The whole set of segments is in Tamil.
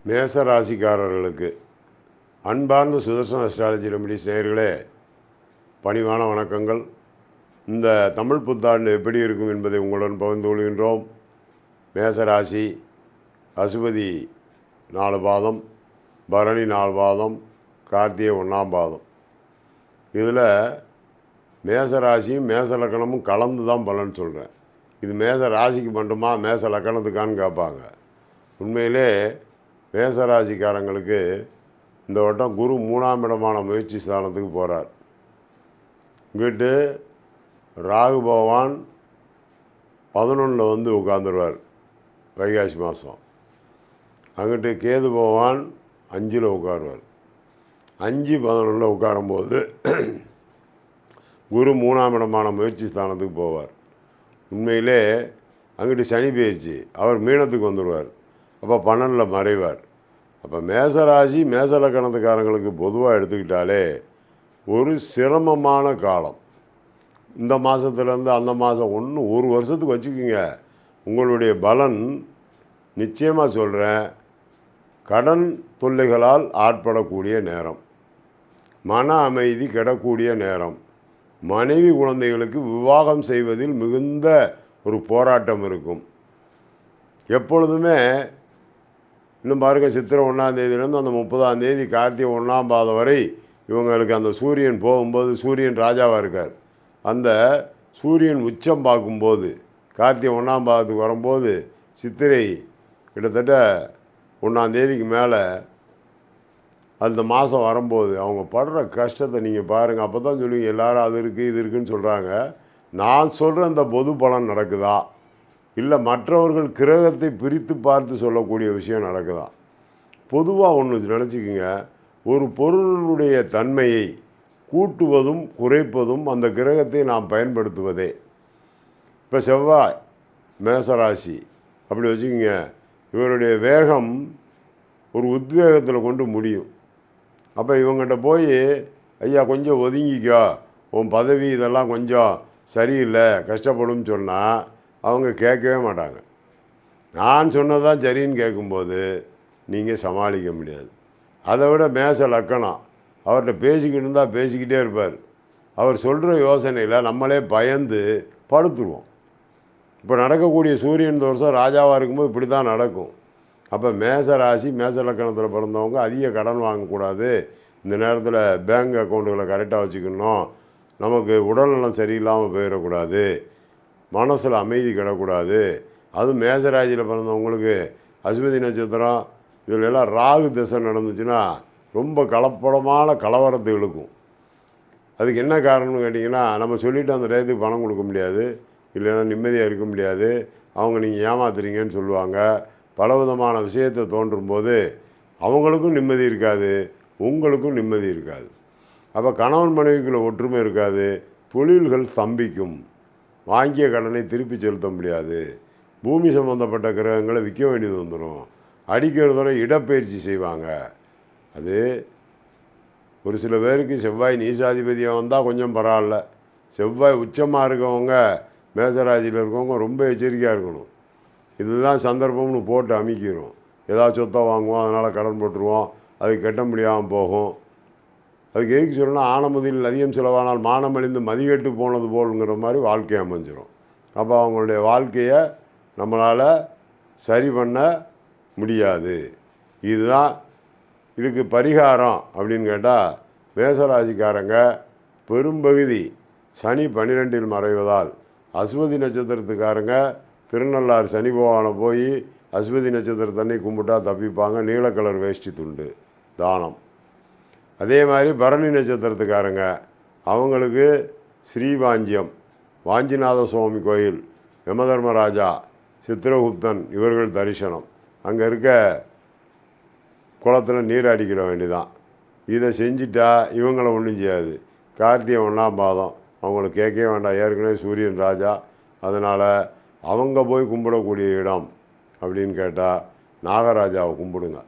மேச ராசிக்காரர்களுக்கு அன்பார்ந்த சுதர்சன அஸ்ட்ராலஜி ரெமிடிஸ் நேயர்களே, பணிவான வணக்கங்கள். இந்த தமிழ் புத்தாண்டு எப்படி இருக்கும் என்பதை உங்களுடன் பகிர்ந்து கொள்கின்றோம். மேசராசி அசுபதி 4 பாதம், பரணி 4 பாதம், கார்த்திகை 1ஆம் பாதம். இதில் மேசராசியும் மேச லக்கணமும் கலந்து தான் பலன் சொல்கிறேன். இது மேச ராசிக்கு மட்டுமா மேச லக்கணத்துக்கான்னு கேட்பாங்க. உண்மையிலே மேசராசிக்காரங்களுக்கு இந்த வட்டம் குரு 3ஆம் இடமான முயற்சி ஸ்தானத்துக்கு போகிறார். இங்கிட்டு ராகு பகவான் 11 வந்து உட்காந்துருவார் வைகாசி மாதம். அங்கிட்டு கேது பகவான் 5 உட்காருவார். 5-11 உட்காரும்போது குரு 3ஆம் இடமான முயற்சி ஸ்தானத்துக்கு போவார். உண்மையிலே அங்கிட்டு சனி பயிற்சி, அவர் மீனத்துக்கு வந்துடுவார். அப்போ 12 மறைவார். அப்போ மேசராசி மேச லக்கணத்துக்காரங்களுக்கு பொதுவாக எடுத்துக்கிட்டாலே ஒரு சிரமமான காலம். இந்த மாதத்துலேருந்து அந்த மாதம் ஒரு வருஷத்துக்கு வச்சுக்கோங்க. உங்களுடைய பலன் நிச்சயமாக சொல்கிறேன், கடன் தொல்லைகளால் ஆட்படக்கூடிய நேரம், மன அமைதி கெடக்கூடிய நேரம், மனைவி குழந்தைகளுக்கு விவாகம் செய்வதில் மிகுந்த ஒரு போராட்டம் இருக்கும். எப்பொழுதுமே இன்னும் பாருங்கள், சித்திரை 1ஆம் தேதியிலேருந்து அந்த 30ஆம் தேதி கார்த்திகை 1ஆம் பாதம் வரை இவங்களுக்கு அந்த சூரியன் போகும்போது, சூரியன் ராஜாவாக இருக்கார். அந்த சூரியன் உச்சம் பார்க்கும்போது கார்த்திகை 1ஆம் பாதத்துக்கு வரும்போது, சித்திரை கிட்டத்தட்ட 1ஆம் தேதிக்கு மேலே அந்த மாதம் வரும்போது அவங்க படுற கஷ்டத்தை நீங்கள் பாருங்கள். அப்போ தான் சொல்லுவீங்க, எல்லோரும் அது இருக்குது இது இருக்குதுன்னு சொல்கிறாங்க. நான் சொல்கிற அந்த பொது பலன் நடக்குதா, இல்லை மற்றவர்கள் கிரகத்தை பிரித்து பார்த்து சொல்லக்கூடிய விஷயம் நடக்குதா? பொதுவாக ஒன்று நினச்சிக்கோங்க, ஒரு பொருளுடைய தன்மையை கூட்டுவதும் குறைப்பதும் அந்த கிரகத்தை நாம் பயன்படுத்துவதே. இப்போ செவ்வாய் மேசராசி அப்படி வச்சுக்கோங்க, இவருடைய வேகம் ஒரு உத்வேகத்தில் கொண்டு முடியும். அப்போ இவங்ககிட்ட போய், ஐயா கொஞ்சம் ஒதுங்கிக்கோ, உன் பதவி இதெல்லாம் கொஞ்சம் சரியில்லை கஷ்டப்படும் சொன்னால் அவங்க கேட்கவே மாட்டாங்க. நான் சொன்னதான் சரின்னு கேட்கும்போது நீங்கள் சமாளிக்க முடியாது. அதை விட மேச லக்கணம், அவர்கிட்ட பேசிக்கிட்டு இருந்தால் பேசிக்கிட்டே இருப்பார். அவர் சொல்கிற யோசனையில் நம்மளே பயந்து படுத்துருவோம். இப்போ நடக்கக்கூடிய சூரியன் இந்த வருஷம் ராஜாவாக இருக்கும்போது இப்படி தான் நடக்கும். அப்போ மேச ராசி மேச லக்கணத்தில் பிறந்தவங்க அதிக கடன் வாங்கக்கூடாது. இந்த நேரத்தில் பேங்க் அக்கௌண்ட்டுகளை கரெக்டாக வச்சுக்கணும். நமக்கு உடல்நலம் சரியில்லாமல் போயிடக்கூடாது. மனசில் அமைதி கிடக்கூடாது. அதுவும் மேசராசியில் பிறந்தவங்களுக்கு அஸ்வதி நட்சத்திரம் இதில் எல்லாம் ராகு திசை நடந்துச்சுன்னா ரொம்ப கலப்படமான கலவரத்தை இழுக்கும். அதுக்கு என்ன காரணம்னு கேட்டிங்கன்னா, நம்ம சொல்லிவிட்டு அந்த டயத்துக்கு பணம் கொடுக்க முடியாது, இல்லைன்னா நிம்மதியாக இருக்க முடியாது, அவங்க நீங்கள் ஏமாத்துறீங்கன்னு சொல்லுவாங்க. பலவிதமான விஷயத்தை தோன்றும்போது அவங்களுக்கும் நிம்மதி இருக்காது, உங்களுக்கும் நிம்மதி இருக்காது. அப்போ கணவன் மனைவிக்குள்ள ஒற்றுமை இருக்காது, தொழில்கள் ஸ்தம்பிக்கும், வாங்கிய கடனை திருப்பி செலுத்த முடியாது, பூமி சம்மந்தப்பட்ட கிரகங்களை விற்க வேண்டியது வந்துடும், அடிக்கிறதோட இடப்பெயர்ச்சி செய்வாங்க. அது ஒரு சில பேருக்கு செவ்வாய் நீசாதிபதியாக வந்தால் கொஞ்சம் பரவாயில்ல. செவ்வாய் உச்சமாக இருக்கவங்க மேசராசியில் இருக்கவங்க ரொம்ப எச்சரிக்கையாக இருக்கணும். இதுதான் சந்தர்ப்பம்னு போட்டு அமைக்கிறோம். ஏதாவது சொத்தை வாங்குவோம், அதனால் கடன் போட்டுருவோம், அது கட்ட முடியாமல் போகும். அதுக்கு எதுக்கு சொல்லணும், ஆனமுதில் அதிகம் செலவானால் மானம் அழிந்து மதிகெட்டு போனது போலுங்கிற மாதிரி வாழ்க்கையை அமைஞ்சிடும். அப்போ அவங்களுடைய வாழ்க்கையை நம்மளால் சரி பண்ண முடியாது. இதுதான் இதுக்கு பரிகாரம் அப்படின்னு கேட்டால், மேசராசிக்காரங்க பெரும்பகுதி சனி 12 மறைவதால் அஸ்வதி நட்சத்திரத்துக்காரங்க திருநள்ளாறு சனி பகவானை போய் அஸ்வதி நட்சத்திரத்தன்னை கும்பிட்டா தப்பிப்பாங்க. நீல கலர் வேஷ்டி துண்டு தானம். அதே மாதிரி பரணி நட்சத்திரத்துக்காரங்க அவங்களுக்கு ஸ்ரீவாஞ்சியம் வாஞ்சிநாத சுவாமி கோயில், யமதர்மராஜா, சித்திரகுப்தன் இவர்கள் தரிசனம், அங்கே இருக்க குளத்தில் நீர் அடிக்கிட வேண்டிதான். இதை செஞ்சிட்டா இவங்களை ஒன்றும் செய்யாது. கார்த்திகை 1ஆம் பாதம் அவங்களுக்கு கேட்கவே வேண்டாம், ஏற்கனவே சூரியன் ராஜா. அதனால் அவங்க போய் கும்பிடக்கூடிய இடம் அப்படின்னு கேட்டால் நாகராஜாவை கும்பிடுங்க.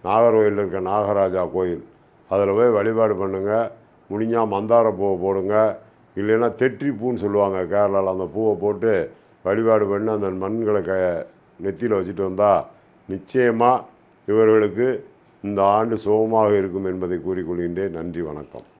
நாகர்கோயிலில் இருக்க நாகராஜா கோயில், அதில் போய் வழிபாடு பண்ணுங்கள். முடிஞ்சால் மந்தார பூவை போடுங்க, இல்லைன்னா தெற்றி பூன்னு சொல்லுவாங்க கேரளாவில், அந்த பூவை போட்டு வழிபாடு பண்ணி அந்த மண்களை நெத்தியில் வச்சுட்டு வந்தால் நிச்சயமாக இவர்களுக்கு இந்த ஆண்டு சுகமாக இருக்கும் என்பதை கூறிக்கொள்கின்றேன். நன்றி, வணக்கம்.